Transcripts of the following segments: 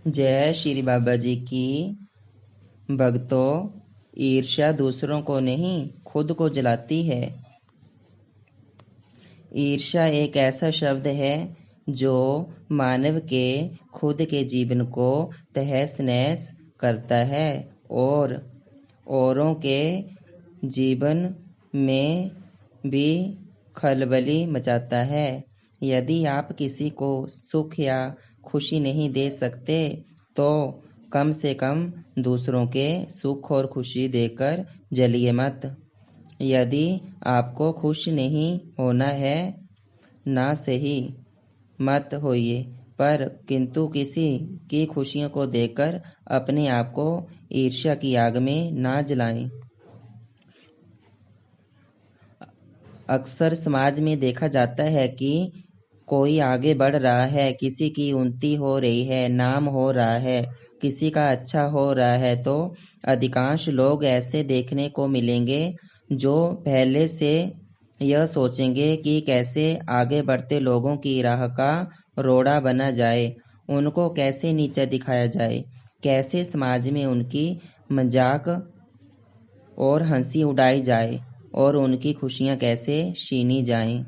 जय श्री बाबा जी की। भक्तों, ईर्ष्या दूसरों को नहीं खुद को जलाती है। ईर्ष्या एक ऐसा शब्द है जो मानव के खुद के जीवन को तहस नहस करता है और औरों के जीवन में भी खलबली मचाता है। यदि आप किसी को सुख या खुशी नहीं दे सकते तो कम से कम दूसरों के सुख और खुशी देकर जलिए मत। यदि आपको खुश नहीं होना है ना सही मत होइए, पर किंतु किसी की खुशियों को देखकर अपने आप को ईर्ष्या की आग में ना जलाएं। अक्सर समाज में देखा जाता है कि कोई आगे बढ़ रहा है, किसी की उन्नति हो रही है, नाम हो रहा है, किसी का अच्छा हो रहा है, तो अधिकांश लोग ऐसे देखने को मिलेंगे जो पहले से यह सोचेंगे कि कैसे आगे बढ़ते लोगों की राह का रोड़ा बना जाए, उनको कैसे नीचा दिखाया जाए, कैसे समाज में उनकी मजाक और हंसी उड़ाई जाए और उनकी खुशियां कैसे छीनी जाएं।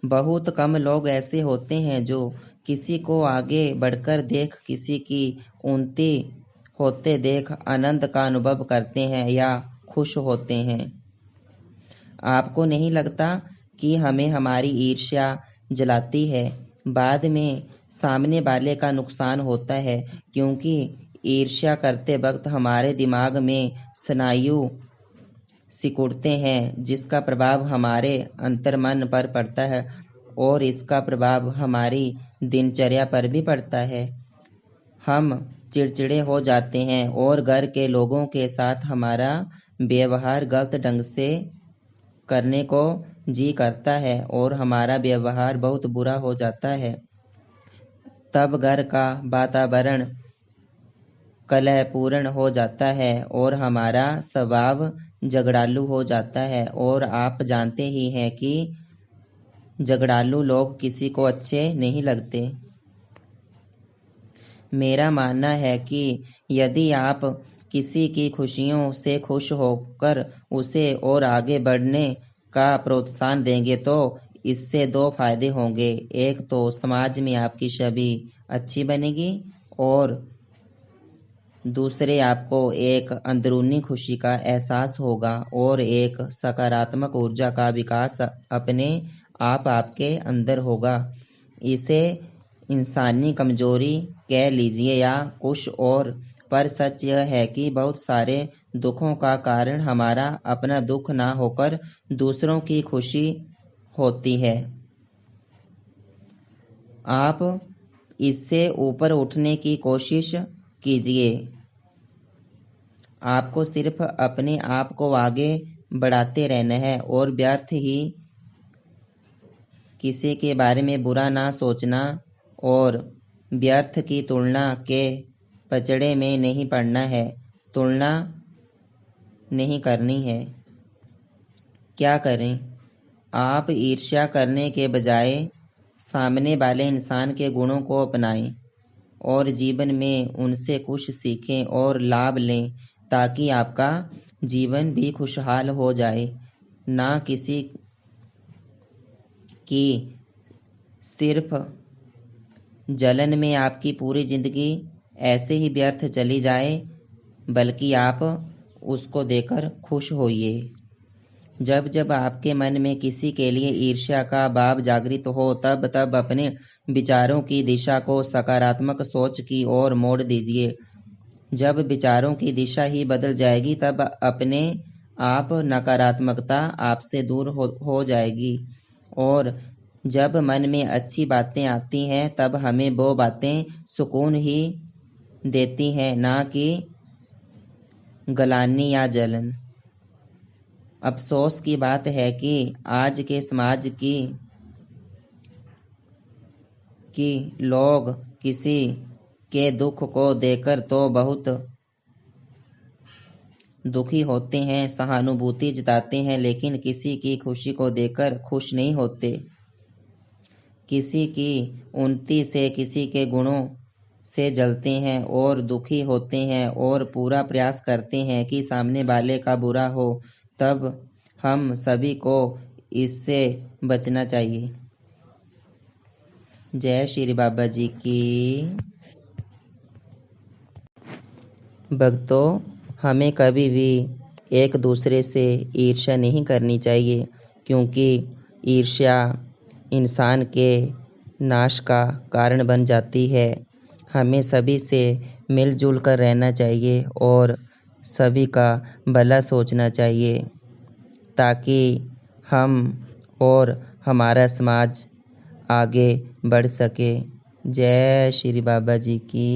बहुत कम लोग ऐसे होते हैं जो किसी को आगे बढ़कर देख, किसी की उन्नति होते देख आनंद का अनुभव करते हैं या खुश होते हैं। आपको नहीं लगता कि हमें हमारी ईर्ष्या जलाती है? बाद में सामने वाले का नुकसान होता है, क्योंकि ईर्ष्या करते वक्त हमारे दिमाग में स्नायु सिकुड़ते हैं, जिसका प्रभाव हमारे अंतर्मन पर पड़ता है और इसका प्रभाव हमारी दिनचर्या पर भी पड़ता है। हम चिड़चिड़े हो जाते हैं और घर के लोगों के साथ हमारा व्यवहार गलत ढंग से करने को जी करता है और हमारा व्यवहार बहुत बुरा हो जाता है। तब घर का वातावरण कलहपूर्ण हो जाता है और हमारा स्वभाव झगड़ालू हो जाता है। और आप जानते ही हैं कि झगड़ालू लोग किसी को अच्छे नहीं लगते। मेरा मानना है कि यदि आप किसी की खुशियों से खुश होकर उसे और आगे बढ़ने का प्रोत्साहन देंगे तो इससे दो फायदे होंगे। एक तो समाज में आपकी छवि अच्छी बनेगी और दूसरे आपको एक अंदरूनी खुशी का एहसास होगा और एक सकारात्मक ऊर्जा का विकास अपने आप आपके अंदर होगा। इसे इंसानी कमजोरी कह लीजिए या कुछ और, पर सच यह है कि बहुत सारे दुखों का कारण हमारा अपना दुख ना होकर दूसरों की खुशी होती है। आप इससे ऊपर उठने की कोशिश कीजिए। आपको सिर्फ अपने आप को आगे बढ़ाते रहना है और व्यर्थ ही किसी के बारे में बुरा ना सोचना और व्यर्थ की तुलना के पचड़े में नहीं पड़ना है। तुलना नहीं करनी है। क्या करें? आप ईर्ष्या करने के बजाय सामने वाले इंसान के गुणों को अपनाएं और जीवन में उनसे कुछ सीखें और लाभ लें, ताकि आपका जीवन भी खुशहाल हो जाए। ना किसी की सिर्फ जलन में आपकी पूरी जिंदगी ऐसे ही व्यर्थ चली जाए, बल्कि आप उसको देकर खुश होइए। जब जब आपके मन में किसी के लिए ईर्ष्या का भाव जागृत हो, तब तब अपने विचारों की दिशा को सकारात्मक सोच की ओर मोड़ दीजिए। जब विचारों की दिशा ही बदल जाएगी, तब अपने आप नकारात्मकता आपसे दूर हो जाएगी। और जब मन में अच्छी बातें आती हैं, तब हमें वो बातें सुकून ही देती हैं, ना कि गलानी या जलन। अफसोस की बात है कि आज के समाज की लोग किसी के दुख को देखकर तो बहुत दुखी होते हैं, सहानुभूति जताते हैं, लेकिन किसी की खुशी को देखकर खुश नहीं होते। किसी की उन्नति से, किसी के गुणों से जलते हैं और दुखी होते हैं और पूरा प्रयास करते हैं कि सामने वाले का बुरा हो, तब हम सभी को इससे बचना चाहिए। जय श्री बाबा जी की। भक्तों, हमें कभी भी एक दूसरे से ईर्ष्या नहीं करनी चाहिए, क्योंकि ईर्ष्या इंसान के नाश का कारण बन जाती है। हमें सभी से मिलजुल कर रहना चाहिए और सभी का भला सोचना चाहिए, ताकि हम और हमारा समाज आगे बढ़ सके। जय श्री बाबा जी की।